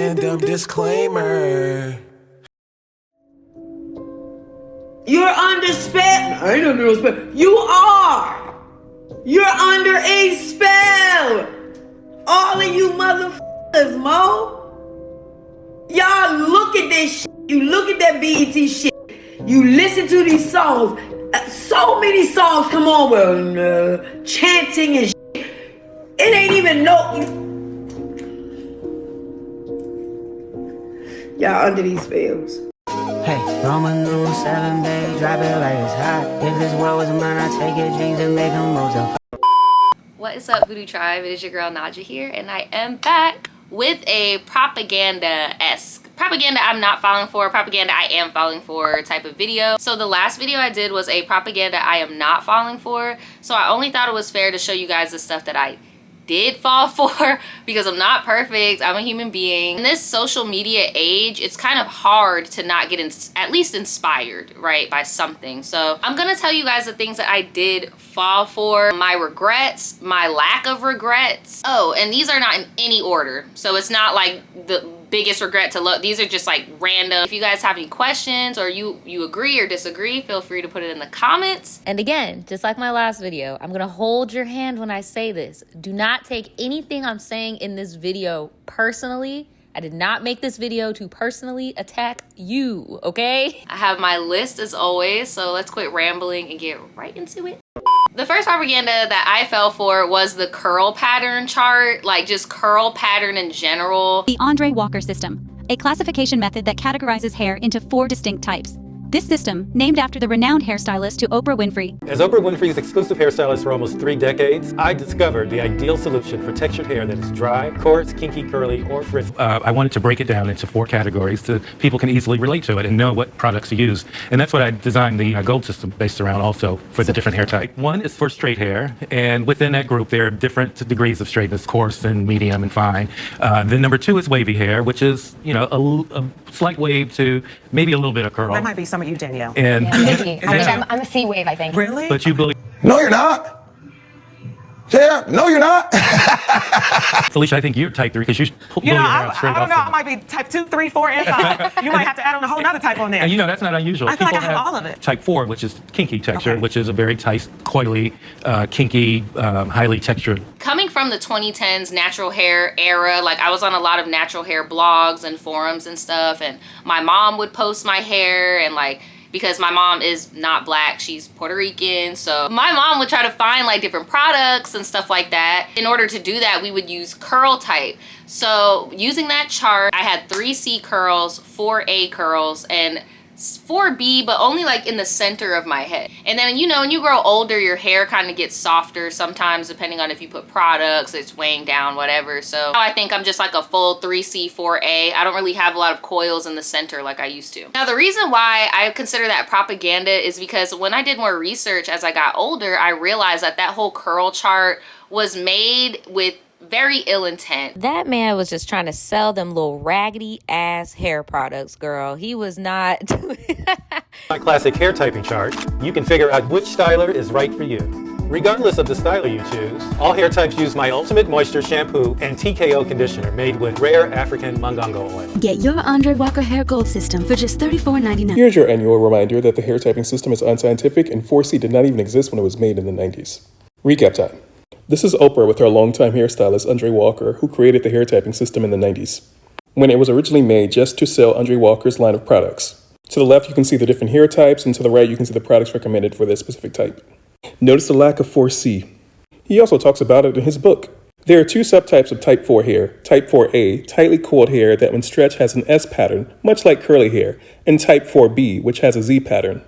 random disclaimer. You're under spell. I ain't under no spell. You are. You're under a spell. All of you motherfuckers, Mo. Y'all look at this shit. You look at that BET shit. You listen to these songs. So many songs come on with chanting and shit. It ain't even y'all under these spells. Hey, Roman numeral 7, baby, drop it like it's hot. If this world was mine, I'd take your dreams and make them mojo. What is up, Voodoo Tribe? It is your girl Naja here, and I am back with a propaganda-esque, propaganda I'm not falling for, propaganda I am falling for type of video. So the last video I did was a propaganda I am not falling for. So I only thought it was fair to show you guys the stuff that I did fall for, because I'm not perfect. I'm a human being. In this social media age, it's kind of hard to not get at least inspired, right, by something. So I'm gonna tell you guys the things that I did fall for, my regrets, my lack of regrets. Oh, and these are not in any order. So it's not like the biggest regret to look. These are just like random. If you guys have any questions or you agree or disagree, feel free to put it in the comments. And again, just like my last video, I'm gonna hold your hand when I say this. Do not take anything I'm saying in this video personally. I did not make this video to personally attack you, okay? I have my list as always, so let's quit rambling and get right into it. The first propaganda that I fell for was the curl pattern chart, like just curl pattern in general. The Andre Walker system, a classification method that categorizes hair into 4 distinct types. This system, named after the renowned hairstylist to Oprah Winfrey. As Oprah Winfrey's exclusive hairstylist for almost 3 decades, I discovered the ideal solution for textured hair that is dry, coarse, kinky, curly, or frizzy. I wanted to break it down into 4 categories so people can easily relate to it and know what products to use. And that's what I designed the gold system based around also for the different hair type. 1 is for straight hair, and within that group there are different degrees of straightness, coarse and medium and fine. Then number 2 is wavy hair, which is, you know, a slight wave to maybe a little bit of curl. That might be some of you, Danielle. And yeah, I'm a C wave, I think. Really? But you believe? No, you're not. Yeah, no, you're not. Felicia, I think you're type 3 because you pull your hair out straight I don't off know. from- I might be type 2, 3, 4, and 5. You might have to add on a whole nother type on there. And you know, that's not unusual. I feel like I People have all of it. Type 4, which is kinky texture, Okay. which is a very tight, coily, kinky, highly textured. Coming from the 2010s natural hair era, like I was on a lot of natural hair blogs and forums and stuff, and my mom would post my hair, and like, because my mom is not black, she's Puerto Rican, so my mom would try to find like different products and stuff like that. In order to do that, we would use curl type. So using that chart, I had 3C curls, 4A curls, and 4B, but only like in the center of my head. And then, you know, when you grow older, your hair kind of gets softer sometimes, depending on if you put products, it's weighing down, whatever. So I think I'm just like a full 3C, 4A. I don't really have a lot of coils in the center like I used to. Now, the reason why I consider that propaganda is because when I did more research as I got older, I realized that that whole curl chart was made with very ill intent. That man was just trying to sell them little raggedy ass hair products, girl. He was not. My classic hair typing chart, you can figure out which styler is right for you. Regardless of the styler you choose, all hair types use my Ultimate Moisture Shampoo and TKO Conditioner made with rare African Mangongo oil. Get your Andre Walker Hair Gold System for just $34.99. Here's your annual reminder that the hair typing system is unscientific and 4C did not even exist when it was made in the 90s. Recap time. This is Oprah with her longtime hairstylist, Andre Walker, who created the hair typing system in the 90s, when it was originally made just to sell Andre Walker's line of products. To the left, you can see the different hair types, and to the right, you can see the products recommended for this specific type. Notice the lack of 4C. He also talks about it in his book. There are 2 subtypes of type 4 hair, type 4A, tightly coiled hair that when stretched has an S pattern, much like curly hair, and type 4B, which has a Z pattern,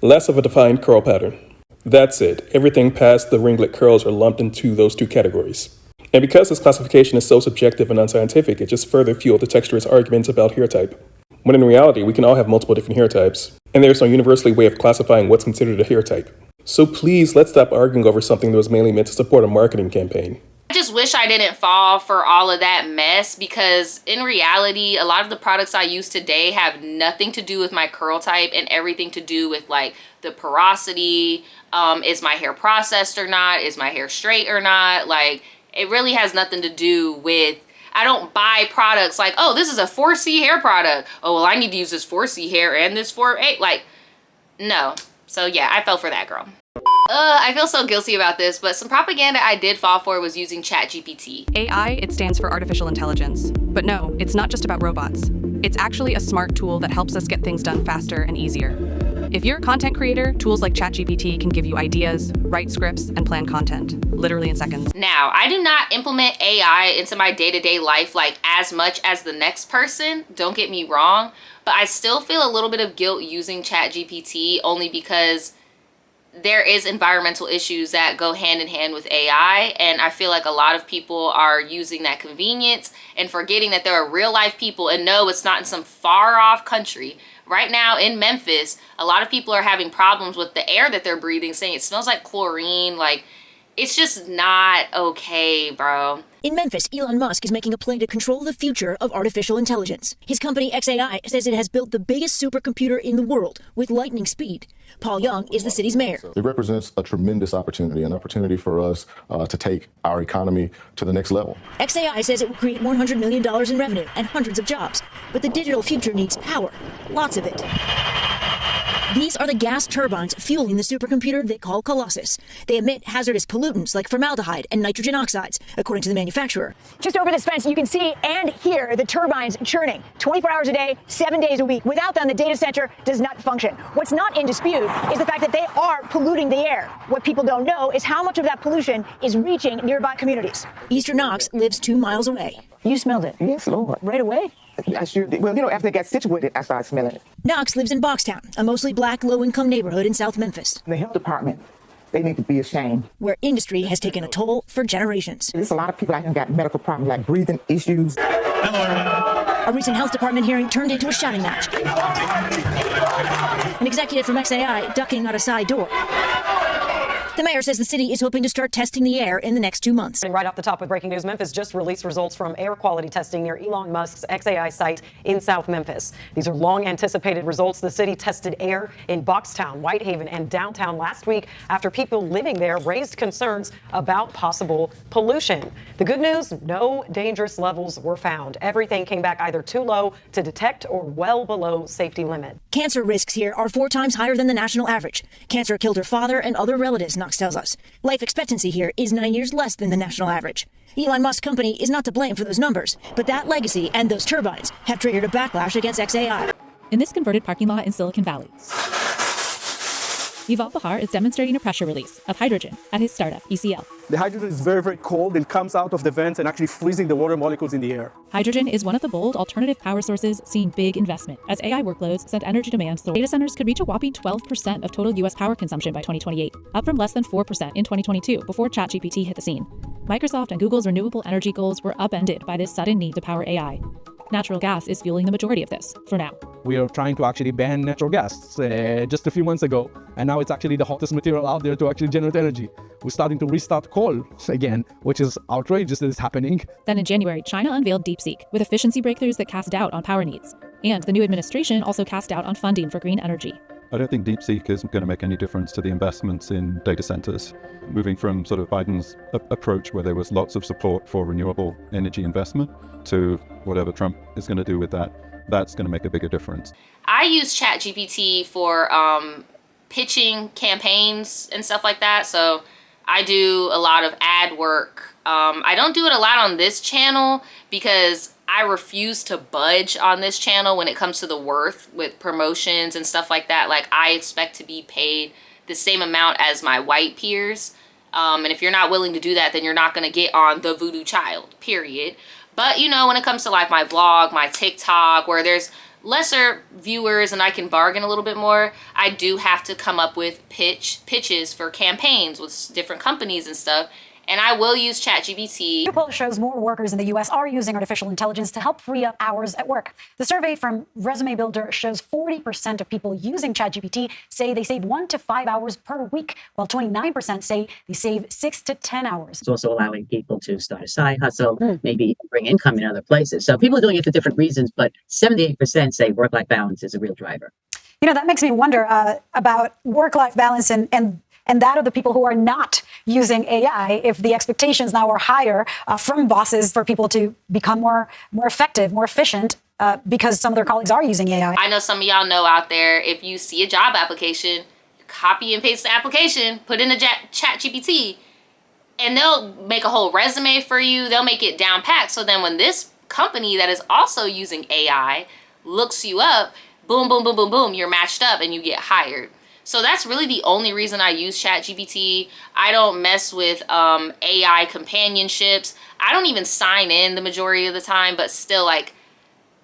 less of a defined curl pattern. That's it. Everything past the ringlet curls are lumped into those 2 categories. And because this classification is so subjective and unscientific, it just further fueled the texturist arguments about hair type. When in reality, we can all have multiple different hair types, and there's no universally way of classifying what's considered a hair type. So please, let's stop arguing over something that was mainly meant to support a marketing campaign. I just wish I didn't fall for all of that mess, because in reality, a lot of the products I use today have nothing to do with my curl type and everything to do with like the porosity. Is my hair processed or not? Is my hair straight or not? Like, it really has nothing to do with, I don't buy products like, oh, this is a 4C hair product. Oh, well, I need to use this 4C hair and this 4A. Like, no. So yeah, I fell for that, girl. I feel so guilty about this, but some propaganda I did fall for was using ChatGPT. AI, it stands for artificial intelligence. But no, it's not just about robots. It's actually a smart tool that helps us get things done faster and easier. If you're a content creator, tools like ChatGPT can give you ideas, write scripts, and plan content, literally in seconds. Now, I do not implement AI into my day-to-day life like as much as the next person, don't get me wrong, but I still feel a little bit of guilt using ChatGPT only because there is environmental issues that go hand in hand with AI, and I feel like a lot of people are using that convenience and forgetting that there are real life people, and no, it's not in some far off country. Right now in Memphis, a lot of people are having problems with the air that they're breathing, saying it smells like chlorine. Like, it's just not okay, bro. In Memphis, Elon Musk is making a play to control the future of artificial intelligence. His company XAI says it has built the biggest supercomputer in the world with lightning speed. Paul Young is the city's mayor. It represents a tremendous opportunity, an opportunity for us to take our economy to the next level. XAI says it will create $100 million in revenue and hundreds of jobs. But the digital future needs power, lots of it. These are the gas turbines fueling the supercomputer they call Colossus. They emit hazardous pollutants like formaldehyde and nitrogen oxides, according to the manufacturer. Just over this fence, you can see and hear the turbines churning 24 hours a day, 7 days a week. Without them, the data center does not function. What's not in dispute is the fact that they are polluting the air. What people don't know is how much of that pollution is reaching nearby communities. Easter Knox lives 2 miles away. You smelled it? Yes, Lord. Right away? I sure did. Well, after they got situated, I started smelling it. Knox lives in Boxtown, a mostly black, low-income neighborhood in South Memphis. The health department, they need to be ashamed. Where industry has taken a toll for generations. There's a lot of people out here got medical problems like breathing issues. A recent health department hearing turned into a shouting match. An executive from XAI ducking out a side door. The mayor says the city is hoping to start testing the air in the next 2 months. Right off the top with breaking news, Memphis just released results from air quality testing near Elon Musk's XAI site in South Memphis. These are long anticipated results. The city tested air in Boxtown, Whitehaven, and downtown last week after people living there raised concerns about possible pollution. The good news, no dangerous levels were found. Everything came back either too low to detect or well below safety limit. Cancer risks here are 4 times higher than the national average. Cancer killed her father and other relatives, Knox tells us. Life expectancy here is 9 years less than the national average. Elon Musk's company is not to blame for those numbers, but that legacy and those turbines have triggered a backlash against XAI. In this converted parking lot in Silicon Valley, Yuval Bahar is demonstrating a pressure release of hydrogen at his startup, ECL. The hydrogen is very, very cold. It comes out of the vents and actually freezing the water molecules in the air. Hydrogen is one of the bold alternative power sources seeing big investment. As AI workloads send energy demands, the data centers could reach a whopping 12% of total U.S. power consumption by 2028, up from less than 4% in 2022 before ChatGPT hit the scene. Microsoft and Google's renewable energy goals were upended by this sudden need to power AI. Natural gas is fueling the majority of this, for now. We are trying to actually ban natural gas just a few months ago, and now it's actually the hottest material out there to actually generate energy. We're starting to restart coal again, which is outrageous that it's happening. Then in January, China unveiled DeepSeek, with efficiency breakthroughs that cast doubt on power needs. And the new administration also cast doubt on funding for green energy. I don't think DeepSeek is going to make any difference to the investments in data centers. Moving from sort of Biden's approach where there was lots of support for renewable energy investment to whatever Trump is going to do with that, that's going to make a bigger difference. I use ChatGPT for pitching campaigns and stuff like that. So I do a lot of ad work. I don't do it a lot on this channel because I refuse to budge on this channel when it comes to the worth with promotions and stuff like that. Like, I expect to be paid the same amount as my white peers. And if you're not willing to do that, then you're not going to get on the Voodoo Child, period. But, when it comes to like my vlog, my TikTok, where there's lesser viewers and I can bargain a little bit more, I do have to come up with pitches for campaigns with different companies and stuff. And I will use ChatGPT. A poll shows more workers in the U.S. are using artificial intelligence to help free up hours at work. The survey from Resume Builder shows 40% of people using ChatGPT say they save 1 to 5 hours per week, while 29% say they save 6 to 10 hours. It's also allowing people to start a side hustle, maybe bring income in other places. So people are doing it for different reasons, but 78% say work-life balance is a real driver. That makes me wonder about work-life balance and that of the people who are not using AI if the expectations now are higher from bosses for people to become more effective, more efficient, because some of their colleagues are using AI. I know some of y'all know out there, if you see a job application, copy and paste the application, put in the chat GPT, and they'll make a whole resume for you. They'll make it down packed. So then when this company that is also using AI looks you up, boom, boom, boom, boom, boom, you're matched up and you get hired. So that's really the only reason I use ChatGPT. I don't mess with AI companionships. I don't even sign in the majority of the time, but still, like,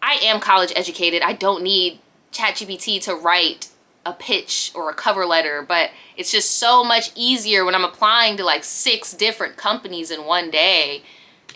I am college educated. I don't need ChatGPT to write a pitch or a cover letter, but it's just so much easier when I'm applying to like 6 different companies in one day.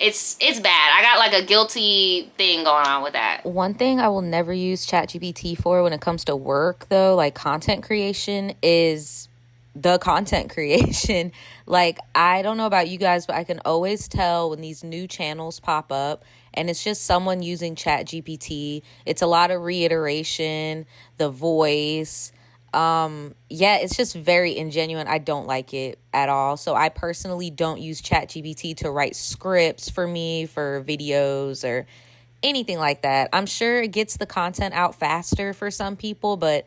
It's bad. I got like a guilty thing going on with that. One thing I will never use ChatGPT for when it comes to work, though, like content creation, is the content creation. Like, I don't know about you guys, but I can always tell when these new channels pop up and it's just someone using ChatGPT. It's a lot of reiteration, the voice. It's just very ingenuine. I don't like it at all. So I personally don't use ChatGPT to write scripts for me for videos or anything like that. I'm sure it gets the content out faster for some people, but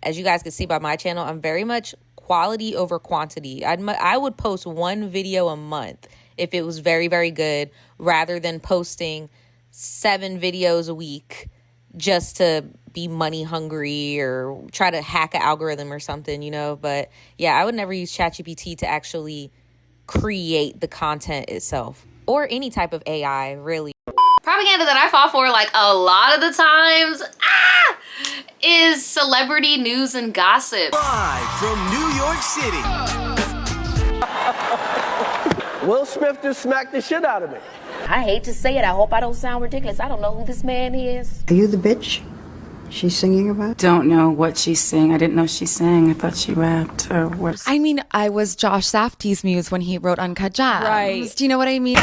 as you guys can see by my channel, I'm very much quality over quantity. I would post 1 video a month if it was very, very good, rather than posting 7 videos a week just to be money hungry or try to hack an algorithm or something, you know. But yeah, I would never use ChatGPT to actually create the content itself, or any type of AI, really. Propaganda that I fall for, like, a lot of the times is celebrity news and gossip. Live from New York City. Will Smith just smacked the shit out of me. I hate to say it. I hope I don't sound ridiculous. I don't know who this man is. Are you the bitch she's singing about? Don't know what she's singing. I didn't know she sang. I thought she rapped or what. I mean, I was Josh Safdie's muse when he wrote Uncut Gems. Right. Do you know what I mean?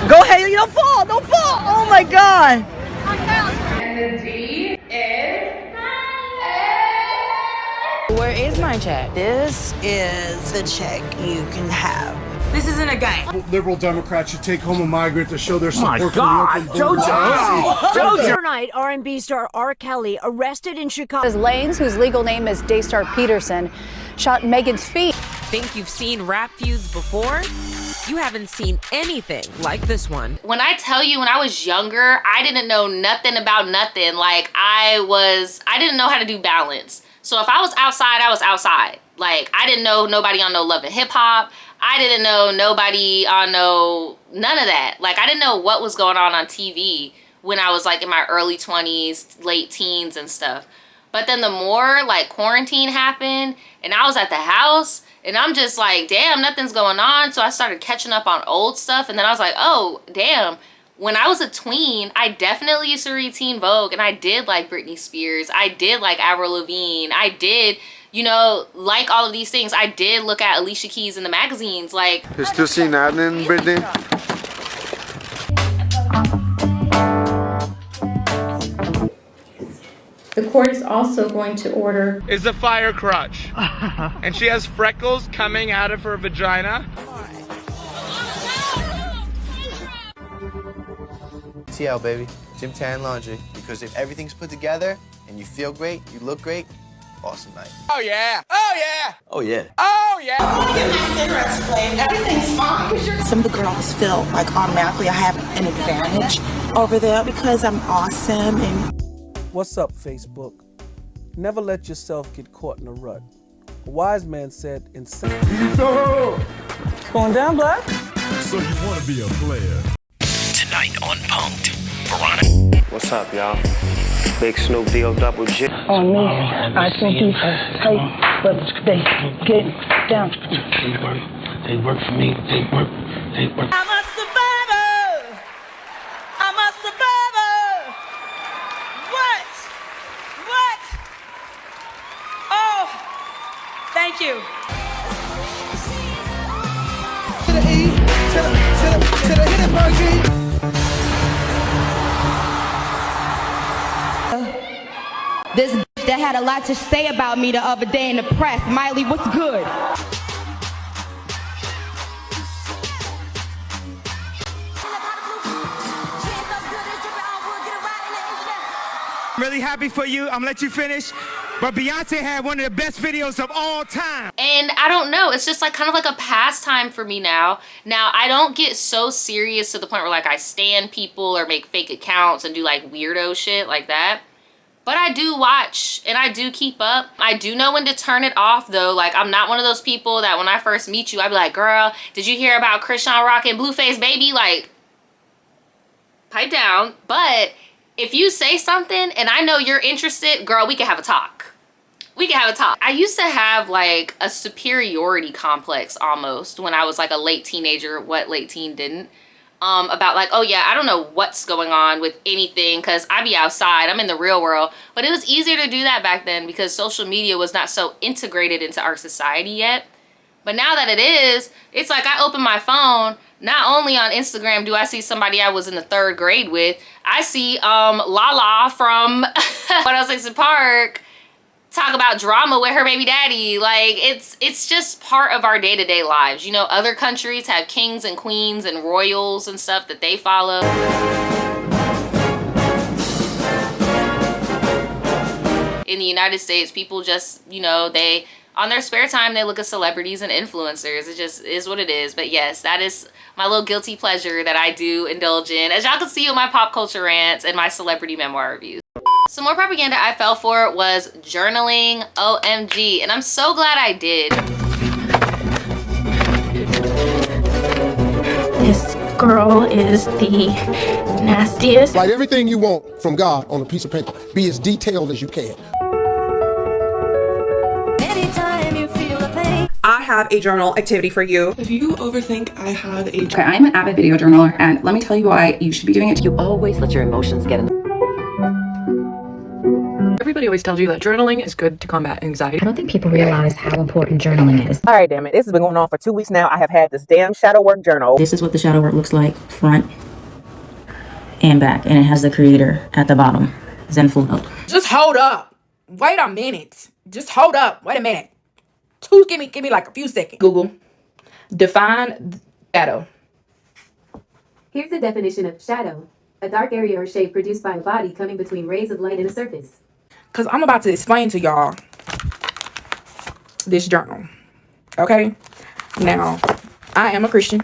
Go ahead, don't fall, don't fall. Oh my God. And the D is... Where is my check? This is the check you can have. This isn't a game. Liberal Democrats should take home a migrant to show their support My for God, the open JoJo! Overnight, R&B star R. Kelly arrested in Chicago. Lanes, whose legal name is Daystar Peterson, shot Megan's feet. Think you've seen rap feuds before? You haven't seen anything like this one. When I tell you, when I was younger, I didn't know nothing about nothing. Like, I didn't know how to do balance. So if I was outside, I was outside. Like, I didn't know nobody on no Love and Hip Hop. I didn't know nobody on none of that. Like, I didn't know what was going on TV when I was like in my early 20s, late teens and stuff. But then the more like quarantine happened and I was at the house and I'm just like, damn, nothing's going on. So I started catching up on old stuff. And then I was like, oh, damn. When I was a tween, I definitely used to read Teen Vogue, and I did like Britney Spears. I did like Avril Lavigne. I did, like all of these things. I did look at Alicia Keys in the magazines. Like, you're still seeing that in Britney? The court is also going to order... Is a fire crotch. And she has freckles coming out of her vagina. TL, baby. Gym Tan Laundry. Because if everything's put together and you feel great, you look great, awesome night. Oh yeah! Oh yeah! Oh yeah. Oh yeah! I'm gonna get my cigarettes flame. Everything's fine. Some of the girls feel like automatically I have an advantage over them because I'm awesome and... What's up, Facebook? Never let yourself get caught in a rut. A wise man said, insane. What's going down, Black? So you want to be a player? Tonight on Punk'd, Veronica. What's up, y'all? Big Snoop D-O double G. On me, I think these are tight, but they get down. They work for me. They work. I'm a survivor. I'm a survivor. What? Oh, thank you. To the E, to the hit it funky. This that had a lot to say about me the other day in the press. Miley, what's good? I'm really happy for you. I'm gonna let you finish. But Beyonce had one of the best videos of all time. And I don't know, it's just like kind of like a pastime for me now. Now, I don't get so serious to the point where like I stan people or make fake accounts and do like weirdo shit like that. But I do watch and I do keep up. I do know when to turn it off though. Like, I'm not one of those people that when I first meet you, I'd be like, girl, did you hear about Krishan Rock and Blueface Baby? Like, pipe down. But if you say something and I know you're interested, girl, we can have a talk. We can have a talk. I used to have like a superiority complex almost when I was like a late teenager. What late teen didn't? About like, oh yeah, I don't know what's going on with anything because I be outside, I'm in the real world. But it was easier to do that back then because social media was not so integrated into our society yet. But now that it is, it's like I open my phone, not only on Instagram do I see somebody I was in the 3rd grade with, I see Lala from 106 Park talk about drama with her baby daddy. Like, it's just part of our day-to-day lives. You know, other countries have kings and queens and royals and stuff that they follow. In the United States, people just, you know, they on their spare time they look at celebrities and influencers. It just is what it is. But yes, that is my little guilty pleasure that I do indulge in, as y'all can see with my pop culture rants and my celebrity memoir reviews. Some more propaganda I fell for was journaling. OMG. And I'm so glad I did. This girl is the nastiest. Write everything you want from God on a piece of paper. Be as detailed as you can. I have a journal activity for you. If you overthink, I have a journal. Okay, I'm an avid video journaler, and let me tell you why you should be doing it. You always let your emotions get in. Everybody always tells you that journaling is good to combat anxiety. I don't think people realize how important journaling is. All right, damn it. This has been going on for 2 weeks now. I have had this damn shadow work journal. This is what the shadow work looks like, front and back, and it has the creator at the bottom, Zenful Note. Just hold up. Wait a minute. Just hold up. Wait a minute. Give me like a few seconds. Google. Define shadow. Here's the definition of shadow. A dark area or shape produced by a body coming between rays of light and a surface. Because I'm about to explain to y'all this journal. Okay? Now, I am a Christian.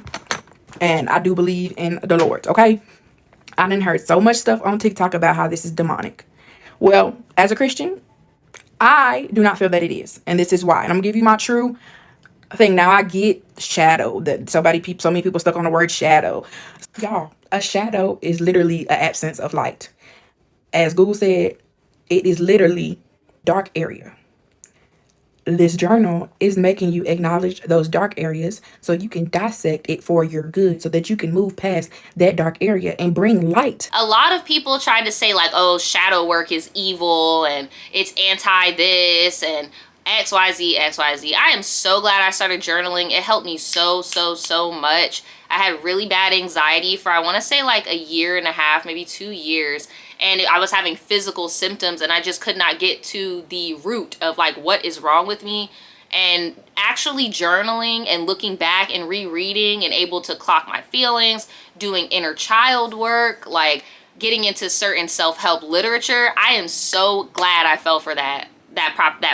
And I do believe in the Lord. Okay? I done heard so much stuff on TikTok about how this is demonic. Well, as a Christian, I do not feel that it is. And this is why. And I'm going to give you my true thing. Now, I get shadow. That so many people stuck on the word shadow. Y'all, a shadow is literally an absence of light. As Google said, it is literally dark area. This journal is making you acknowledge those dark areas so you can dissect it for your good, so that you can move past that dark area and bring light. A lot of people try to say like, oh, shadow work is evil and it's anti this and XYZ, XYZ. I am so glad I started journaling. It helped me so much. I had really bad anxiety for, I want to say like 1.5 years, maybe 2 years. And I was having physical symptoms and I just could not get to the root of like what is wrong with me. And actually journaling and looking back and rereading and able to clock my feelings, doing inner child work, like getting into certain self-help literature. I am so glad I fell for that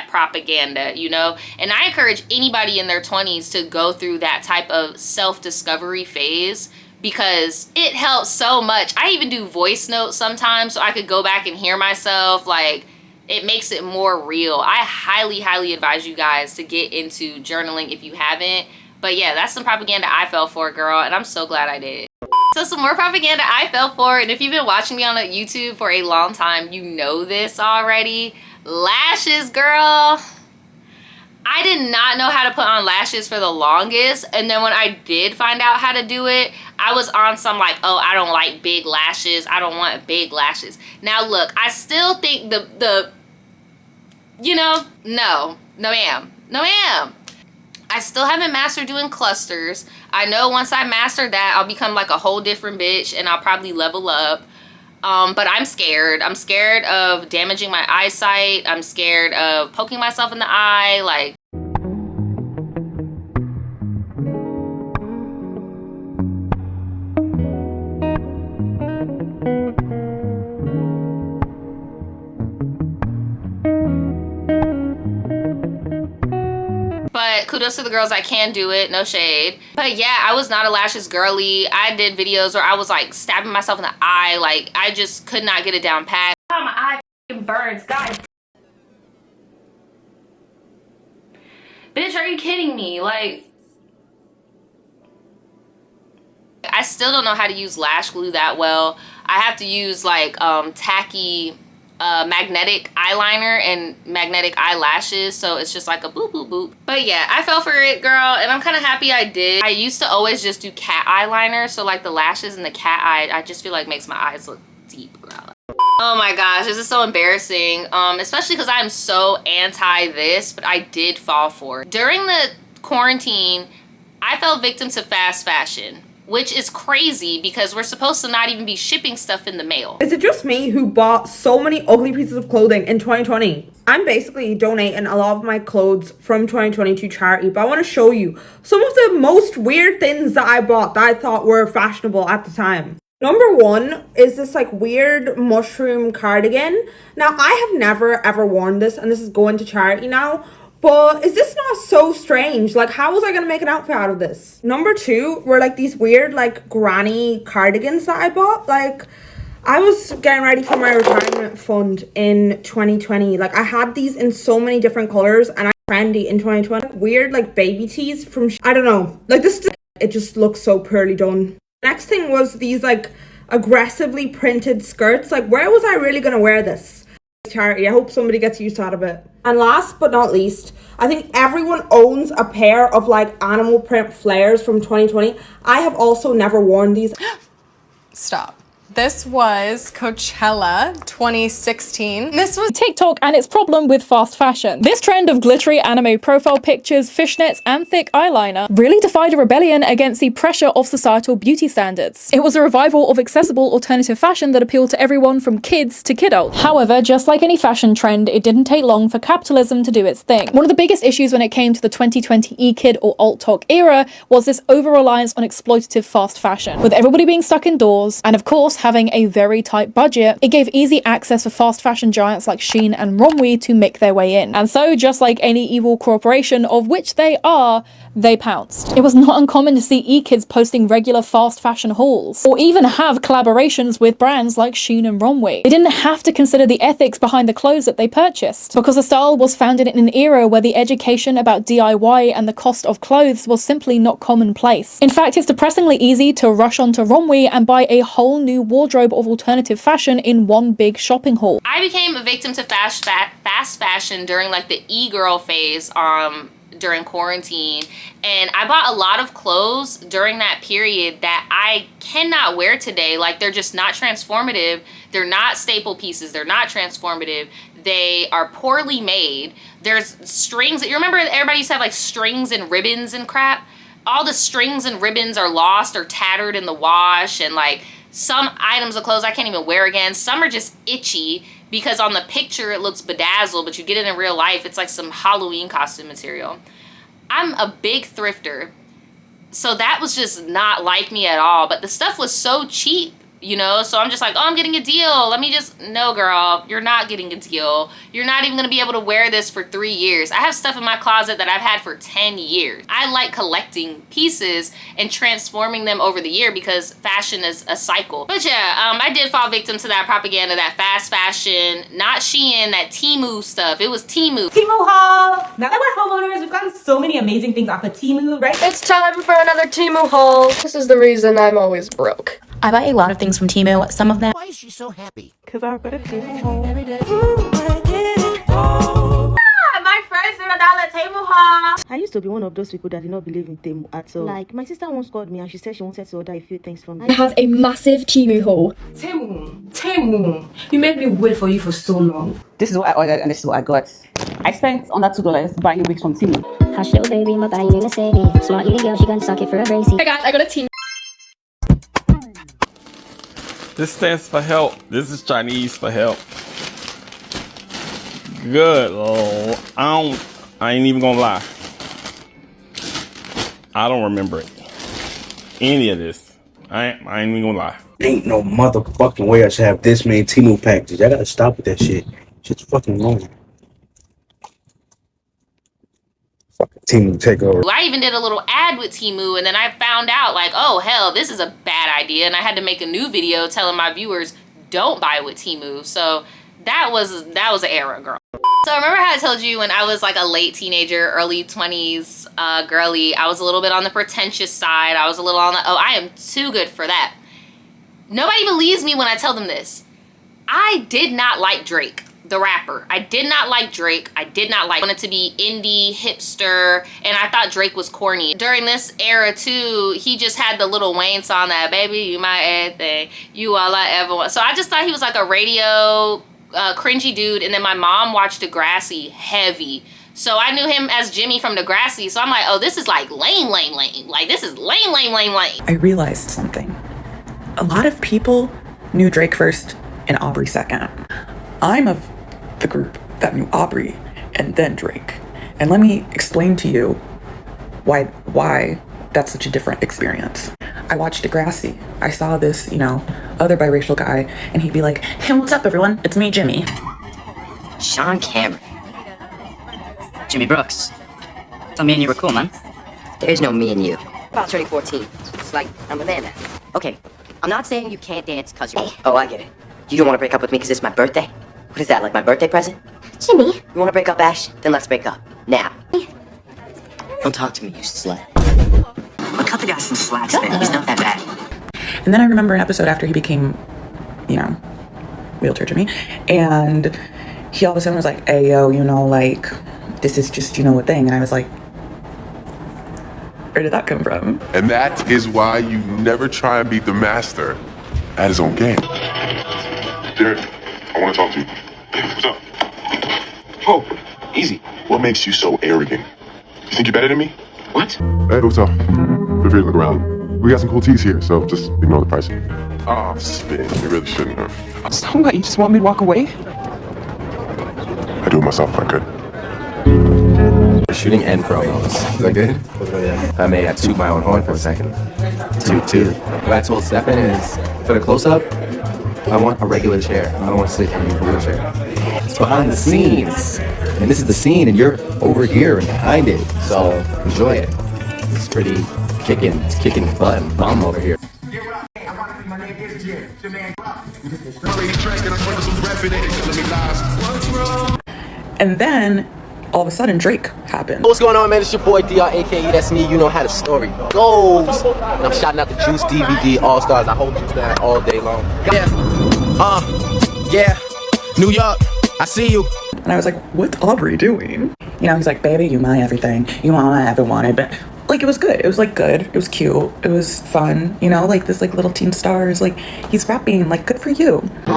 propaganda, you know. And I encourage anybody in their 20s to go through that type of self-discovery phase, because it helps so much. I even do voice notes sometimes so I could go back and hear myself. Like, it makes it more real. I highly advise you guys to get into journaling if you haven't. But yeah, that's some propaganda I fell for, girl, and I'm so glad I did. So some more propaganda I fell for, and if you've been watching me on YouTube for a long time, you know this already. Lashes, girl. I did not know how to put on lashes for the longest, and then when I did find out how to do it, I was on some like, oh, I don't like big lashes, I don't want big lashes. Now look, I still think you know, no ma'am. I still haven't mastered doing clusters. I know once I master that, I'll become like a whole different bitch and I'll probably level up. But I'm scared. I'm scared of damaging my eyesight. I'm scared of poking myself in the eye. Like, but kudos to the girls that can do it, no shade. But yeah, I was not a lashes girly. I did videos where I was like stabbing myself in the eye. Like, I just could not get it down pat. Oh, my eye f***ing burns, God. Bitch, are you kidding me? Like, I still don't know how to use lash glue that well. I have to use like tacky magnetic eyeliner and magnetic eyelashes, so it's just like a boop boop boop. But yeah, I fell for it, girl, and I'm kind of happy I did. I used to always just do cat eyeliner, so like the lashes and the cat eye, I just feel like makes my eyes look deep, girl. Oh my gosh, this is so embarrassing, especially because I'm so anti this, but I did fall for it. During the quarantine, I fell victim to fast fashion, which is crazy because we're supposed to not even be shipping stuff in the mail. Is it just me who bought so many ugly pieces of clothing in 2020? I'm basically donating a lot of my clothes from 2020 to charity, but I want to show you some of the most weird things that I bought that I thought were fashionable at the time. Number one is this like weird mushroom cardigan. Now, I have never ever worn this, and this is going to charity now. But is this not so strange? Like, how was I gonna make an outfit out of this? Number two were like these weird like granny cardigans that I bought. Like, I was getting ready for my retirement fund in 2020. Like, I had these in so many different colors, and I trendy in 2020. Like, weird like baby tees from I don't know. Like, this, it just looks so poorly done. Next thing was these like aggressively printed skirts. Like, where was I really gonna wear this? Charity. I hope somebody gets used out of it. And last but not least, I think everyone owns a pair of like animal print flares from 2020. I have also never worn these. Stop. This was Coachella 2016. This was TikTok and its problem with fast fashion. This trend of glittery anime profile pictures, fishnets, and thick eyeliner really defied a rebellion against the pressure of societal beauty standards. It was a revival of accessible alternative fashion that appealed to everyone from kids to kidults. However, just like any fashion trend, it didn't take long for capitalism to do its thing. One of the biggest issues when it came to the 2020 e-kid or alt-tok era was this over-reliance on exploitative fast fashion. With everybody being stuck indoors, and of course having a very tight budget, it gave easy access for fast fashion giants like Shein and Romwe to make their way in. And so, just like any evil corporation, of which they are, they pounced. It was not uncommon to see e-kids posting regular fast fashion hauls, or even have collaborations with brands like Shein and Romwe. They didn't have to consider the ethics behind the clothes that they purchased, because the style was founded in an era where the education about DIY and the cost of clothes was simply not commonplace. In fact, it's depressingly easy to rush onto Romwe and buy a whole new wardrobe of alternative fashion in one big shopping haul. I became a victim to fast fashion during like the e-girl phase during quarantine, and I bought a lot of clothes during that period that I cannot wear today. Like, they're just not transformative. They're not staple pieces. They're not transformative. They are poorly made. There's strings. You remember everybody used to have like strings and ribbons and crap? All the strings and ribbons are lost or tattered in the wash, and like some items of clothes I can't even wear again. Some are just itchy because on the picture it looks bedazzled, but you get it in real life, it's like some Halloween costume material. I'm a big thrifter, so that was just not like me at all. But the stuff was so cheap, you know, so I'm just like, oh, I'm getting a deal. Let me just, no girl, you're not getting a deal. You're not even gonna be able to wear this for 3 years. I have stuff in my closet that I've had for 10 years. I like collecting pieces and transforming them over the year because fashion is a cycle. But yeah, I did fall victim to that propaganda, that fast fashion, not Shein, that Temu stuff. It was Temu. Temu haul. Now that we're homeowners, we've gotten so many amazing things off of Temu, right? It's time for another Temu haul. This is the reason I'm always broke. I buy a lot of things from Temu. Some of them. Why is she so happy? Because I got a Temu haul. My first $0 Temu haul. I used to be one of those people that did not believe in Temu at all. Like, my sister once called me and she said she wanted to order a few things from me. I have a massive Temu haul. Temu, you made me wait for you for so long. This is what I ordered and this is what I got. I spent under $2 buying wigs from Temu. Hush little baby, my body you Mercedes. Smart little girl, she gonna suck it for a bracy. Hey guys, I got a Temu. This stands for help. This is Chinese for help. Good. Oh, I ain't even gonna lie. I don't remember it. Any of this. I ain't even gonna lie. Ain't no motherfucking way I should have this many Temu packages. I gotta stop with that shit. Shit's fucking annoying. Fucking Temu takeover. I even did a little ad with Temu, and then I found out like, oh hell, this is a bad idea, and I had to make a new video telling my viewers don't buy with Temu. So that was an error, girl. So remember how I told you when I was like a late teenager, early 20s girly, I was a little bit on the pretentious side. I was a little on the, oh, I am too good for that. Nobody believes me when I tell them this. I did not like Drake, the rapper. I did not like Drake. I did not like, I wanted to be indie, hipster, and I thought Drake was corny. During this era too, he just had the Lil Wayne song that, baby, you my everything, you all I ever want. So I just thought he was like a radio cringy dude, and then my mom watched Degrassi heavy. So I knew him as Jimmy from Degrassi, so I'm like, oh, this is like lame. Like, this is lame. I realized something. A lot of people knew Drake first and Aubrey second. I'm of the group that knew Aubrey and then Drake. And let me explain to you why that's such a different experience. I watched Degrassi. I saw this, other biracial guy, and he'd be like, hey, what's up, everyone? It's me, Jimmy. Sean Cameron. Jimmy Brooks. Tell me and you were cool, man. There's no me and you. About turning 14. It's like, I'm a man now. Okay, I'm not saying you can't dance because you're... Oh, I get it. You don't want to break up with me because it's my birthday? What is that, like my birthday present? Jimmy. You want to break up, Ash? Then let's break up. Now. Don't talk to me, you slut. But cut the guy some slack, man. He's not that bad. And then I remember an episode after he became, wheelchair Jimmy, and he all of a sudden was like, hey, yo, this is just, a thing. And I was like, where did that come from? And that is why you never try and beat the master at his own game. Derek, I want to talk to you. What's up? Oh, easy. What makes you so arrogant? You think you're better than me? What? Hey, what's up? Feel free to look around. We got some cool teas here, so just ignore the price. Oh, spit. You really shouldn't have. So what, you just want me to walk away? I'd do it myself if I could. Shooting and promos. Is that good? I may have to toot my own horn for a second. Toot. What I told Stefan is, for the close-up, I want a regular chair. I don't want to sit in a wheelchair. It's behind the scenes. And this is the scene, and you're over here and behind it. So, enjoy it. It's pretty kicking. It's kicking butt and bum over here. And then, all of a sudden, Drake happened. What's going on, man? It's your boy DR, aka that's me. You know how the story goes. And I'm shouting out the Juice DVD All Stars. I hold Juice down all day long. Yeah. New York, I see you. And I was like, what's Aubrey doing? He's like, baby, you my everything. You all I ever wanted. But it was good. It was good. It was cute. It was fun. This little teen star is he's rapping. Good for you. Too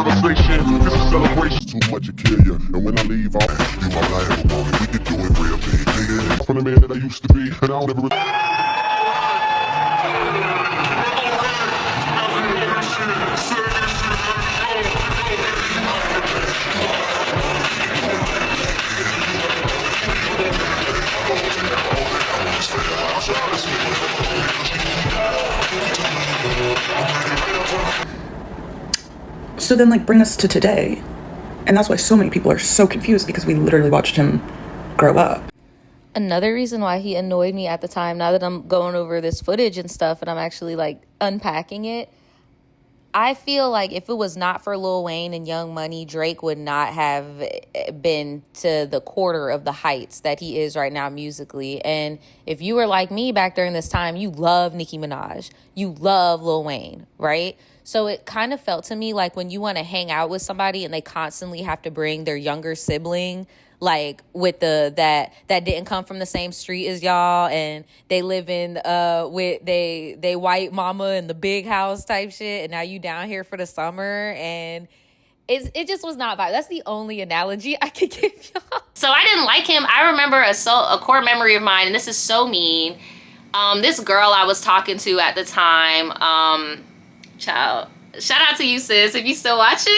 much to kill you. And when I leave, I'll do all I ever wanted. We could do it real big, nigga. From the man that I used to be, and I'll never. So then bring us to today. And that's why so many people are so confused, because we literally watched him grow up. Another reason why he annoyed me at the time, now that I'm going over this footage and stuff and I'm actually unpacking it, I feel like if it was not for Lil Wayne and Young Money, Drake would not have been to the quarter of the heights that he is right now musically. And if you were like me back during this time, you love Nicki Minaj, you love Lil Wayne, right? So it kind of felt to me like when you want to hang out with somebody and they constantly have to bring their younger sibling, with that didn't come from the same street as y'all, and they live in with they white mama in the big house type shit, and now you down here for the summer, and it just was not vibe. That's the only analogy I could give y'all. So I didn't like him. I remember a core memory of mine, and this is so mean. This girl I was talking to at the time, child, Shout out to you, sis, if you still watching.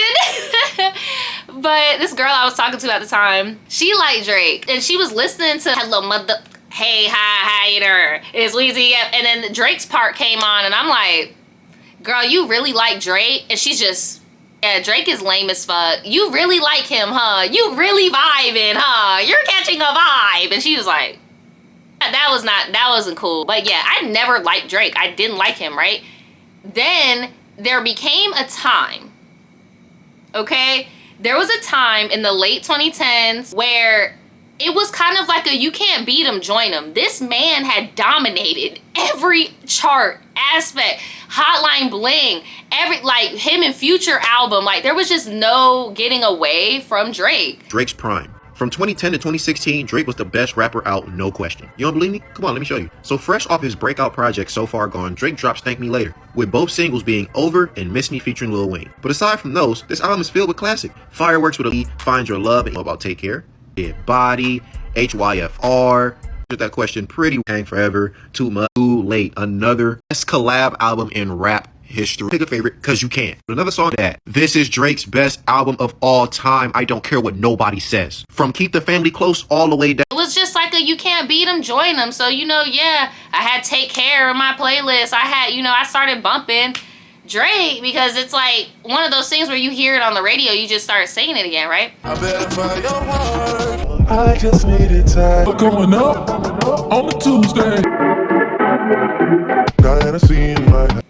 But this girl I was talking to at the time, she liked Drake, and she was listening to Hello Mother, Hey Hi Hater, it's Weezy, and then Drake's part came on, and I'm like, girl, you really like Drake? And she's just, yeah, Drake is lame as fuck. You really like him, huh? You really vibing, huh? You're catching a vibe. And she was like, that wasn't cool. But yeah, I never liked Drake. I didn't like him, right? Then there became a time, okay? There was a time in the late 2010s where it was kind of like a you can't beat him, join him. This man had dominated every chart aspect. Hotline Bling, like him and Future album, like there was just no getting away from Drake. Drake's prime. From 2010 to 2016, Drake was the best rapper out, no question. You don't believe me? Come on, let me show you. So fresh off his breakout project So Far Gone, Drake dropped Thank Me Later, with both singles being Over and Miss Me featuring Lil Wayne. But aside from those, this album is filled with classic. Fireworks with a Lead, Find Your Love, and About Take Care, Dead Body, HYFR, that question, Pretty Hang Forever, Too Much, Too Late, another best collab album in rap history. Pick a favorite, cause you can. Another song that this is Drake's best album of all time. I don't care what nobody says. From Keep the Family Close all the way down. It was just like a you can't beat them, join them. So, you know, yeah, I had Take Care in my playlist. I had, you know, I started bumping Drake because it's like one of those things where you hear it on the radio, you just start singing it again, right? I better find your heart. I just needed time. Going up on the Tuesday. Diana in my head.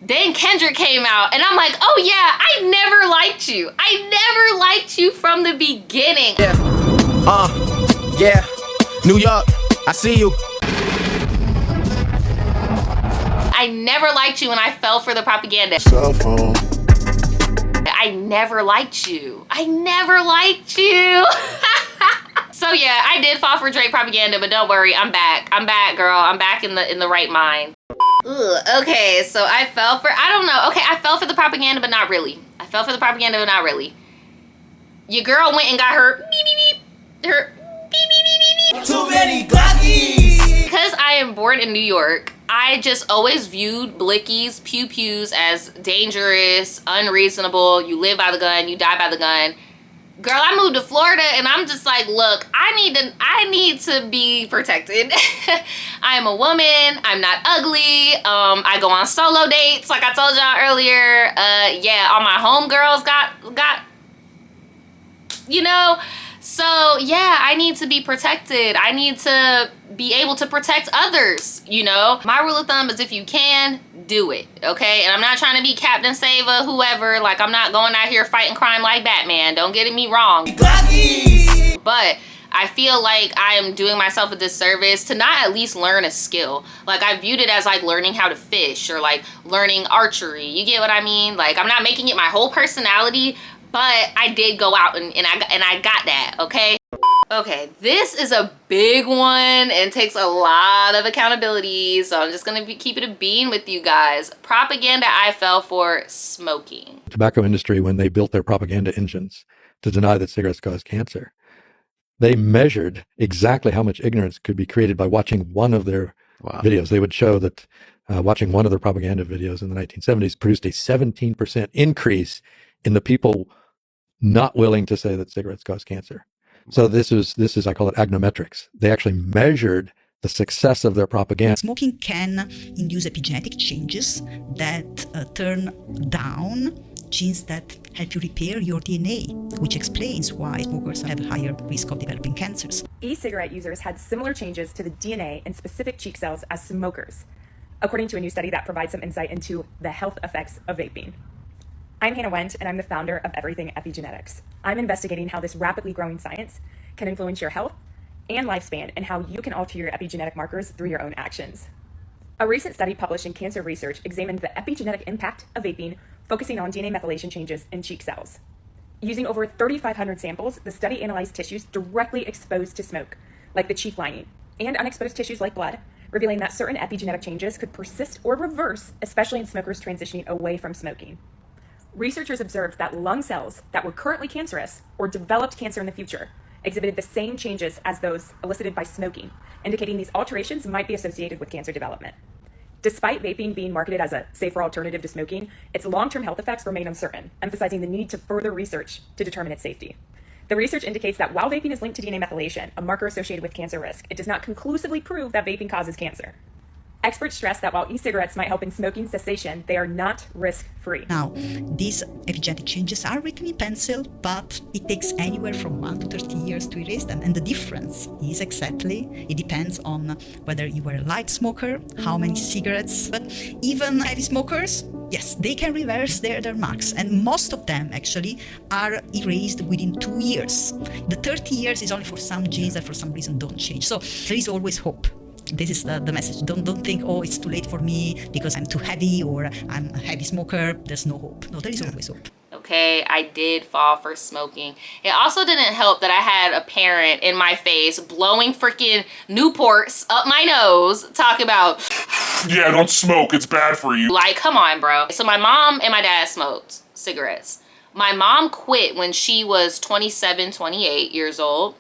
Then Kendrick came out, and I'm like, oh yeah, I never liked you. I never liked you from the beginning. Yeah, New York, I see you. I never liked you, and I fell for the propaganda. Cell phone. I never liked you. I never liked you. So yeah, I did fall for Drake propaganda, but don't worry, I'm back. I'm back, girl. I'm back in the right mind. Ugh, okay, so I fell for, I don't know. Okay, I fell for the propaganda, but not really. I fell for the propaganda, but not really. Your girl went and got her beep, beep, beep, her beep, beep, beep, beep, beep. Too many Glockies! Because I am born in New York, I just always viewed blickies, pew-pews as dangerous, unreasonable. You live by the gun, you die by the gun. Girl, I moved to Florida and I'm just like, look, I need to be protected. I am a woman, I'm not ugly. I go on solo dates like I told y'all earlier. Yeah, all my homegirls got, you know. So yeah, I need to be protected. I need to be able to protect others, you know. My rule of thumb is if you can, do it, okay? And I'm not trying to be Captain Save-a, whoever. Like, I'm not going out here fighting crime like Batman. Don't get me wrong. But I feel like I am doing myself a disservice to not at least learn a skill. Like, I viewed it as like learning how to fish or like learning archery. You get what I mean? Like, I'm not making it my whole personality, but I did go out and I got that, okay? Okay, this is a big one and takes a lot of accountability, so I'm just gonna keep it a bean with you guys. Propaganda I fell for: smoking. Tobacco industry, when they built their propaganda engines to deny that cigarettes cause cancer, they measured exactly how much ignorance could be created by watching one of their videos. They would show that watching one of their propaganda videos in the 1970s produced a 17% increase in the people not willing to say that cigarettes cause cancer. So this is, I call it agnometrics. They actually measured the success of their propaganda. Smoking can induce epigenetic changes that turn down genes that help you repair your DNA, which explains why smokers have a higher risk of developing cancers. E-cigarette users had similar changes to the DNA in specific cheek cells as smokers, according to a new study that provides some insight into the health effects of vaping. I'm Hannah Wendt, and I'm the founder of Everything Epigenetics. I'm investigating how this rapidly growing science can influence your health and lifespan and how you can alter your epigenetic markers through your own actions. A recent study published in Cancer Research examined the epigenetic impact of vaping, focusing on DNA methylation changes in cheek cells. Using over 3,500 samples, the study analyzed tissues directly exposed to smoke, like the cheek lining, and unexposed tissues like blood, revealing that certain epigenetic changes could persist or reverse, especially in smokers transitioning away from smoking. Researchers observed that lung cells that were currently cancerous or developed cancer in the future exhibited the same changes as those elicited by smoking, indicating these alterations might be associated with cancer development. Despite vaping being marketed as a safer alternative to smoking, its long-term health effects remain uncertain, emphasizing the need to further research to determine its safety. The research indicates that while vaping is linked to DNA methylation, a marker associated with cancer risk, it does not conclusively prove that vaping causes cancer. Experts stress that while e-cigarettes might help in smoking cessation, they are not risk-free. Now, these epigenetic changes are written in pencil, but it takes anywhere from 1 to 30 years to erase them. And the difference is it depends on whether you were a light smoker, how many cigarettes, but even heavy smokers, yes, they can reverse their marks. And most of them actually are erased within 2 years. The 30 years is only for some genes that for some reason don't change. So there is always hope. This is the message. Don't think, oh, it's too late for me because I'm too heavy or I'm a heavy smoker. There's no hope. No, there is always hope. Okay, I did fall for smoking. It also didn't help that I had a parent in my face blowing freaking Newports up my nose talking about, yeah, don't smoke, it's bad for you. like, come on, bro. So my mom and my dad smoked cigarettes. My mom quit when she was 27, 28 years old.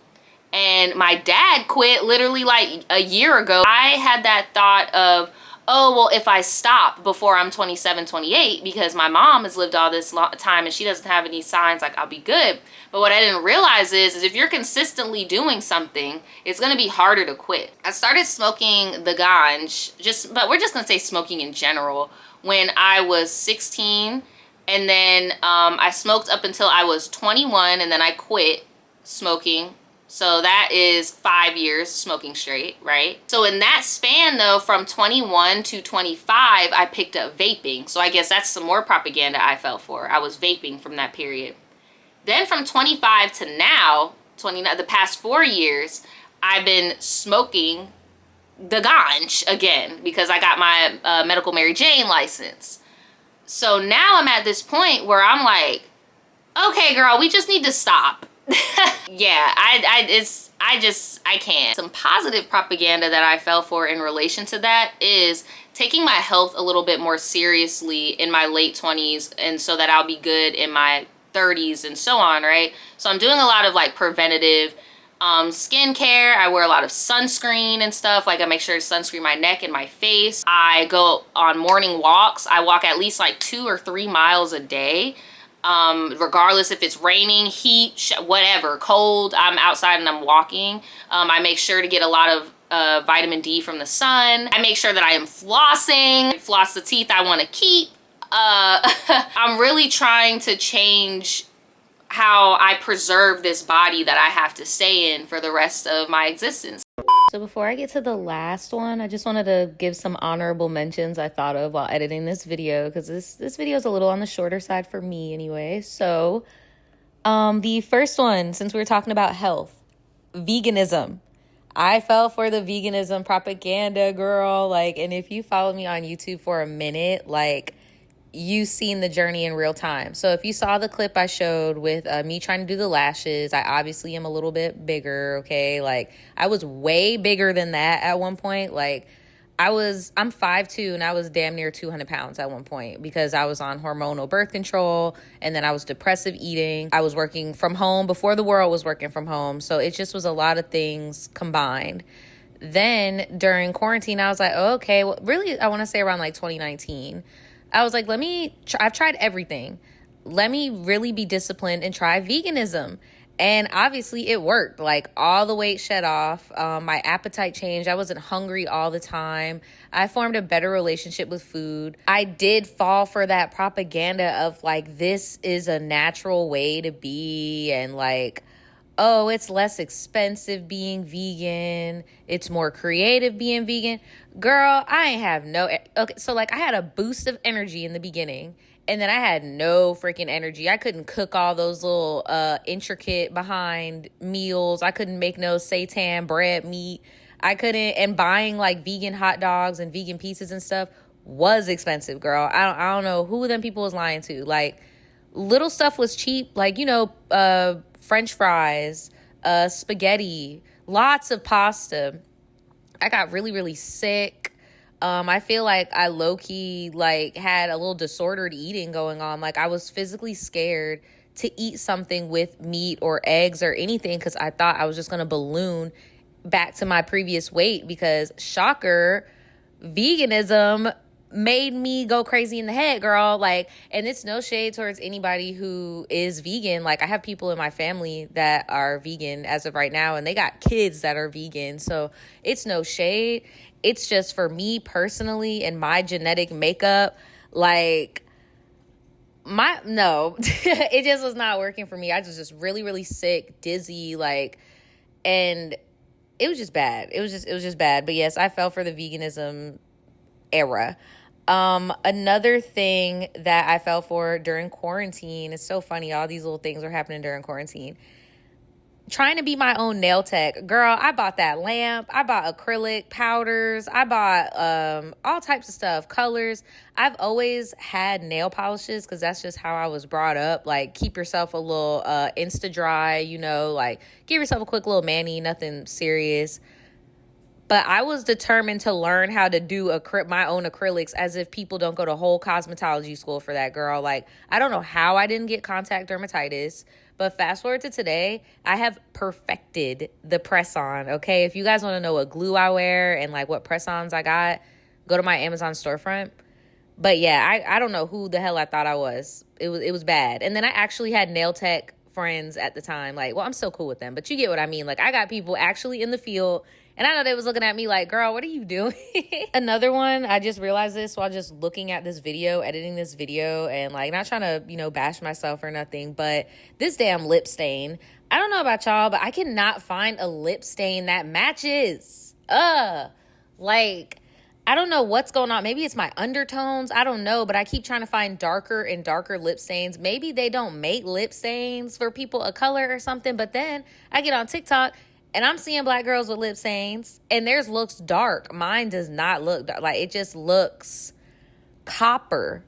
And my dad quit literally like a year ago. I had that thought of, oh, well, if I stop before I'm 27, 28, because my mom has lived all this time and she doesn't have any signs, like, I'll be good. But what I didn't realize is if you're consistently doing something, it's going to be harder to quit. I started smoking the ganj, but we're just going to say smoking in general, when I was 16. And then I smoked up until I was 21, and then I quit smoking. So that is 5 years smoking straight, right? So in that span though, from 21 to 25, I picked up vaping. So I guess that's some more propaganda I fell for. I was vaping from that period. Then from 25 to now, the past 4 years, I've been smoking the ganj again because I got my medical Mary Jane license. So now I'm at this point where I'm like, okay, girl, we just need to stop. Yeah, I can't. Some positive propaganda that I fell for in relation to that is taking my health a little bit more seriously in my late 20s, and so that I'll be good in my 30s and so on, right? So I'm doing a lot of like preventative skincare. I wear a lot of sunscreen and stuff. Like I make sure to sunscreen my neck and my face. I go on morning walks. I walk at least like 2 or 3 miles a day. Regardless if it's raining, heat, whatever, cold, I'm outside and I'm walking. I make sure to get a lot of vitamin D from the sun. I make sure that I am flossing, floss the teeth I want to keep. I'm really trying to change how I preserve this body that I have to stay in for the rest of my existence. So before I get to the last one, I just wanted to give some honorable mentions I thought of while editing this video, because this video is a little on the shorter side for me anyway. So the first one, since we were talking about health, veganism. I fell for the veganism propaganda, girl. Like, and if you followed me on YouTube for a minute, like, you've seen the journey in real time. So if you saw the clip I showed with me trying to do the lashes, I obviously am a little bit bigger, okay? Like, I was way bigger than that at one point. Like, I'm 5'2", and I was damn near 200 pounds at one point because I was on hormonal birth control, and then I was depressive eating. I was working from home before the world was working from home. So it just was a lot of things combined. Then during quarantine, I was like, oh, okay, well, really, I want to say around like 2019, I was like, I've tried everything. Let me really be disciplined and try veganism. And obviously it worked. Like, all the weight shed off. My appetite changed. I wasn't hungry all the time. I formed a better relationship with food. I did fall for that propaganda of like, this is a natural way to be, and like, oh, it's less expensive being vegan. It's more creative being vegan. Girl, I ain't have no... Okay, so like I had a boost of energy in the beginning, and then I had no freaking energy. I couldn't cook all those little intricate behind meals. I couldn't make no seitan bread meat. I couldn't... And buying like vegan hot dogs and vegan pizzas and stuff was expensive, girl. I don't know who them people was lying to. Like, little stuff was cheap. Like, you know, French fries, spaghetti, lots of pasta. I got really, really sick. I feel like I low-key like had a little disordered eating going on. Like, I was physically scared to eat something with meat or eggs or anything because I thought I was just going to balloon back to my previous weight because, shocker, veganism made me go crazy in the head, girl. Like, and it's no shade towards anybody who is vegan. Like, I have people in my family that are vegan as of right now, and they got kids that are vegan. So it's no shade. It's just for me personally and my genetic makeup, like, it just was not working for me. I was just really, really sick, dizzy, like, and it was just bad. It was just bad. But yes, I fell for the veganism era. Another thing that I fell for during quarantine, it's so funny, all these little things were happening during quarantine. Trying to be my own nail tech. Girl, I bought that lamp. I bought acrylic powders. I bought all types of stuff, colors. I've always had nail polishes because that's just how I was brought up. Like, keep yourself a little Insta-dry, you know, like give yourself a quick little mani, nothing serious. But I was determined to learn how to do my own acrylics, as if people don't go to whole cosmetology school for that, girl. Like, I don't know how I didn't get contact dermatitis, but fast forward to today, I have perfected the press-on, okay? If you guys want to know what glue I wear and, like, what press-ons I got, go to my Amazon storefront. But, yeah, I don't know who the hell I thought I was. It was bad. And then I actually had nail tech friends at the time. Like, well, I'm still cool with them, but you get what I mean. Like, I got people actually in the field, and I know they was looking at me like, girl, what are you doing? Another one, I just realized this while just looking at this video, editing this video, and like not trying to, you know, bash myself or nothing, but this damn lip stain. I don't know about y'all, but I cannot find a lip stain that matches. Like, I don't know what's going on. Maybe it's my undertones. I don't know, but I keep trying to find darker and darker lip stains. Maybe they don't make lip stains for people of color or something, but then I get on TikTok and I'm seeing black girls with lip stains, and theirs looks dark. Mine does not look dark. Like, it just looks copper.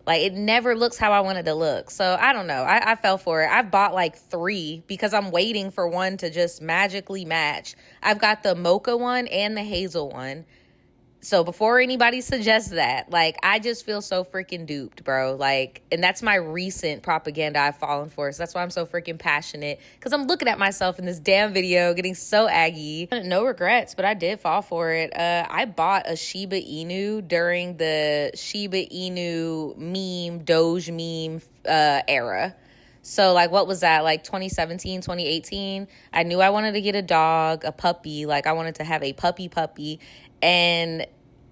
Like, it never looks how I wanted to look. So, I don't know. I fell for it. I've bought, like, 3 because I'm waiting for one to just magically match. I've got the mocha one and the hazel one. So before anybody suggests that, like, I just feel so freaking duped, bro. Like, and that's my recent propaganda I've fallen for. So that's why I'm so freaking passionate, because I'm looking at myself in this damn video, getting so aggy. No regrets, but I did fall for it. I bought a Shiba Inu during the Shiba Inu meme, Doge meme era. So, like, what was that? Like, 2017, 2018? I knew I wanted to get a dog, a puppy. Like, I wanted to have a puppy. And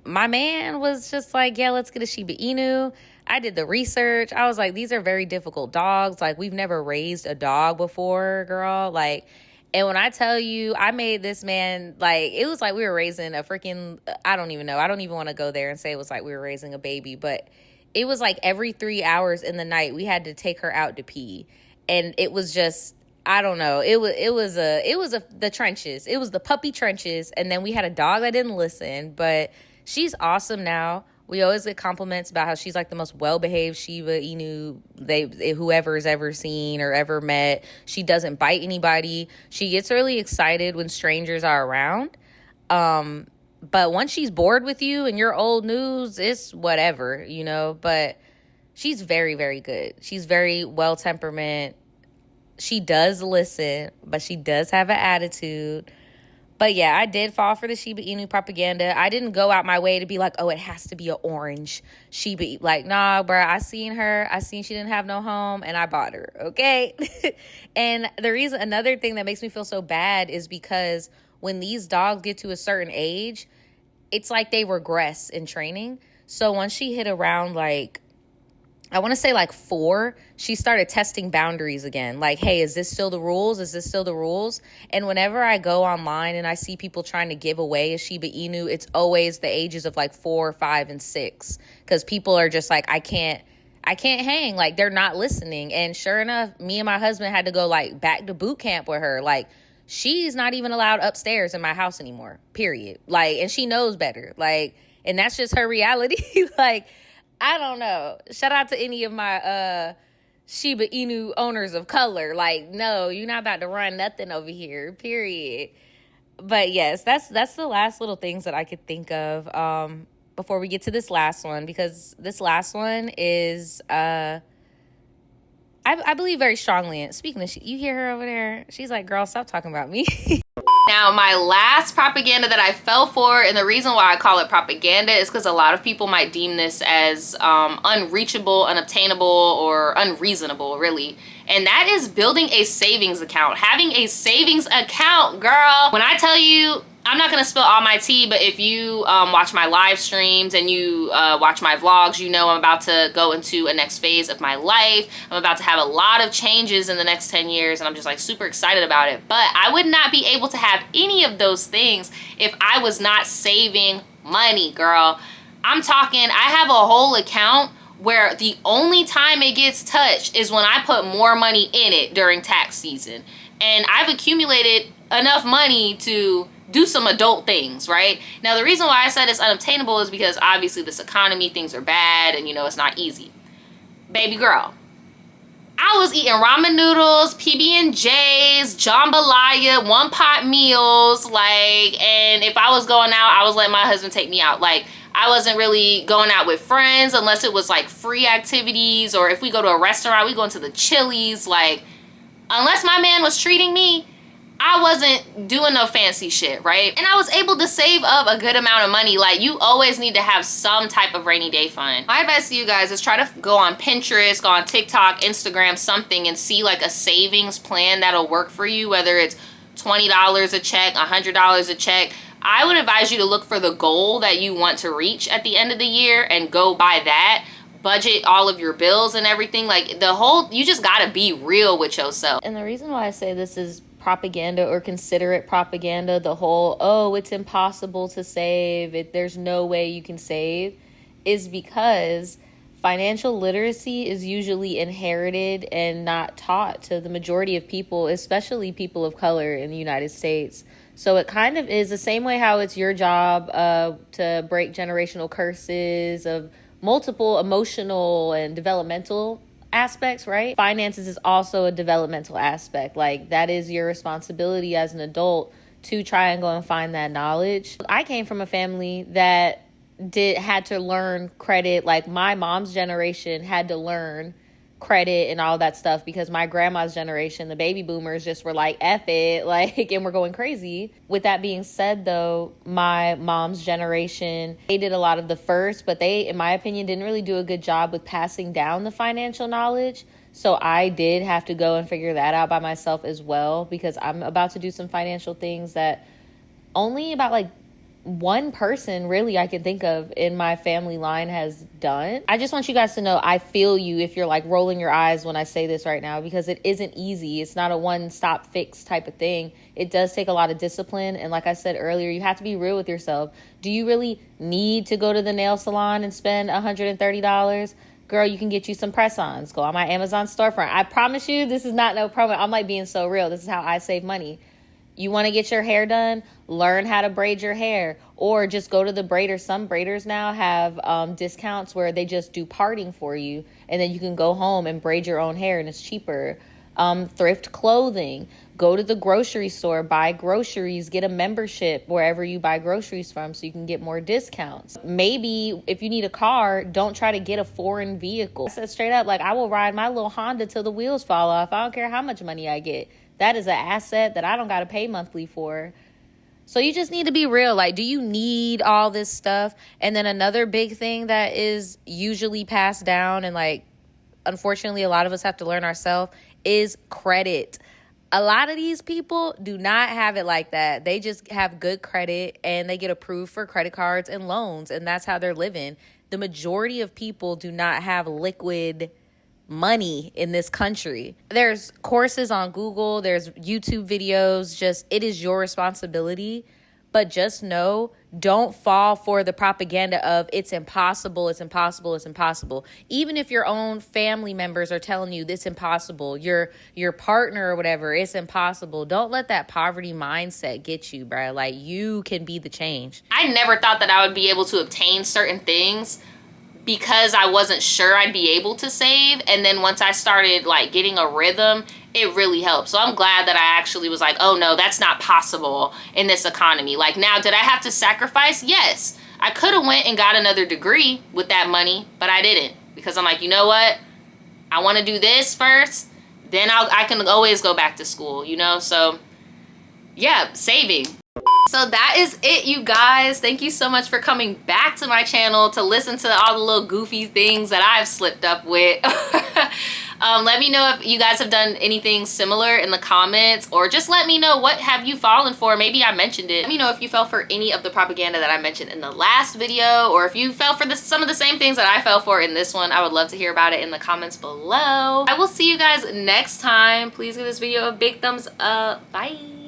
my man was just like, yeah, let's get a Shiba Inu. I did the research. I was like, these are very difficult dogs. Like, we've never raised a dog before, girl. Like, and when I tell you, I made this man, like, it was like we were raising a freaking, I don't even know. I don't even want to go there and say it was like we were raising a baby. But it was like every 3 hours in the night, we had to take her out to pee. And it was just, I don't know. It was the trenches. It was the puppy trenches. And then we had a dog that didn't listen, but she's awesome now. We always get compliments about how she's like the most well-behaved Shiba Inu whoever's ever seen or ever met. She doesn't bite anybody. She gets really excited when strangers are around. But once she's bored with you and you're old news, it's whatever, you know. But she's very, very good. She's very well-temperament. She does listen, but she does have an attitude. But yeah, I did fall for the Shiba Inu propaganda. I didn't go out my way to be like, oh, it has to be an orange Shiba. Like, nah, bro, I seen she didn't have no home, and I bought her, okay? And another thing that makes me feel so bad is because when these dogs get to a certain age, it's like they regress in training. So once she hit around, like, I want to say like 4, she started testing boundaries again. Like, hey, is this still the rules? Is this still the rules? And whenever I go online and I see people trying to give away a Shiba Inu, it's always the ages of like 4, 5, and 6. Because people are just like, I can't hang. Like, they're not listening. And sure enough, me and my husband had to go like back to boot camp with her. Like, she's not even allowed upstairs in my house anymore, period. Like, and she knows better. Like, and that's just her reality. Like, I don't know. Shout out to any of my Shiba Inu owners of color. Like, no, you're not about to run nothing over here, period. But yes, that's the last little things that I could think of before we get to this last one, because this last one is I believe very strongly in. Speaking of, you hear her over there? She's like, girl, stop talking about me. Now, my last propaganda that I fell for, and the reason why I call it propaganda is because a lot of people might deem this as unreachable, unobtainable, or unreasonable, really. And that is building a savings account. Having a savings account, girl. When I tell you, I'm not gonna spill all my tea, but if you watch my live streams and you watch my vlogs, you know I'm about to go into a next phase of my life. I'm about to have a lot of changes in the next 10 years, and I'm just like super excited about it. But I would not be able to have any of those things if I was not saving money, girl. I'm talking, I have a whole account where the only time it gets touched is when I put more money in it during tax season. And I've accumulated enough money to do some adult things, right? Now, the reason why I said it's unobtainable is because obviously this economy, things are bad, and you know, it's not easy. Baby girl, I was eating ramen noodles, PB&Js, jambalaya, one-pot meals, like, and if I was going out, I was letting my husband take me out. Like, I wasn't really going out with friends unless it was like free activities, or if we go to a restaurant, we go into the Chili's. Like, unless my man was treating me, I wasn't doing no fancy shit, right? And I was able to save up a good amount of money. Like, you always need to have some type of rainy day fund. My advice to you guys is try to go on Pinterest, go on TikTok, Instagram, something, and see like a savings plan that'll work for you, whether it's $20 a check, $100 a check. I would advise you to look for the goal that you want to reach at the end of the year and go by that. Budget all of your bills and everything. Like, you just gotta be real with yourself. And the reason why I say this is propaganda, or consider it propaganda, the whole, oh, it's impossible to save, there's no way you can save, is because financial literacy is usually inherited and not taught to the majority of people, especially people of color in the United States. So it kind of is the same way how it's your job to break generational curses of multiple emotional and developmental aspects, right? Finances is also a developmental aspect. Like, that is your responsibility as an adult to try and go and find that knowledge. I came from a family that had to learn credit. Like, my mom's generation had to learn credit and all that stuff because my grandma's generation, the baby boomers, just were like, F it, like, and we're going crazy. With that being said, though, my mom's generation, they did a lot of the first, but they, in my opinion, didn't really do a good job with passing down the financial knowledge. So I did have to go and figure that out by myself as well, because I'm about to do some financial things that only about like one person really I can think of in my family line has done. I just want you guys to know I feel you if you're like rolling your eyes when I say this right now, because it isn't easy. It's not a one-stop fix type of thing. It does take a lot of discipline. And like I said earlier, you have to be real with yourself. Do you really need to go to the nail salon and spend $130? Girl, you can get you some press-ons. Go on my Amazon storefront. I promise you, this is not no promo. I'm like being so real. This is how I save money. You want to get your hair done? Learn how to braid your hair, or just go to the braider. Some braiders now have discounts where they just do parting for you, and then you can go home and braid your own hair, and it's cheaper. Thrift clothing. Go to the grocery store, buy groceries, get a membership wherever you buy groceries from so you can get more discounts. Maybe if you need a car, don't try to get a foreign vehicle. I said straight up, like, I will ride my little Honda till the wheels fall off. I don't care how much money I get. That is an asset that I don't got to pay monthly for. So you just need to be real. Like, do you need all this stuff? And then another big thing that is usually passed down, and like, unfortunately, a lot of us have to learn ourselves, is credit. A lot of these people do not have it like that. They just have good credit and they get approved for credit cards and loans, and that's how they're living. The majority of people do not have liquid money in this country. There's courses on Google, there's YouTube videos, just, it is your responsibility. But just know, don't fall for the propaganda of it's impossible, it's impossible, it's impossible. Even if your own family members are telling you this impossible, your partner or whatever, it's impossible. Don't let that poverty mindset get you, bro. Like, you can be the change. I never thought that I would be able to obtain certain things because I wasn't sure I'd be able to save. And then once I started like getting a rhythm, it really helped. So I'm glad that I actually was like, oh no, that's not possible in this economy. Like, now, did I have to sacrifice? Yes. I could have went and got another degree with that money, but I didn't, because I'm like, you know what? I want to do this first, then I can always go back to school, you know? So yeah, saving. So that is it, you guys. Thank you so much for coming back to my channel to listen to all the little goofy things that I've slipped up with. Let me know if you guys have done anything similar in the comments, or just let me know what have you fallen for. Maybe I mentioned it. Let me know if you fell for any of the propaganda that I mentioned in the last video, or if you fell for some of the same things that I fell for in this one. I would love to hear about it in the comments below. I will see you guys next time. Please give this video a big thumbs up. Bye.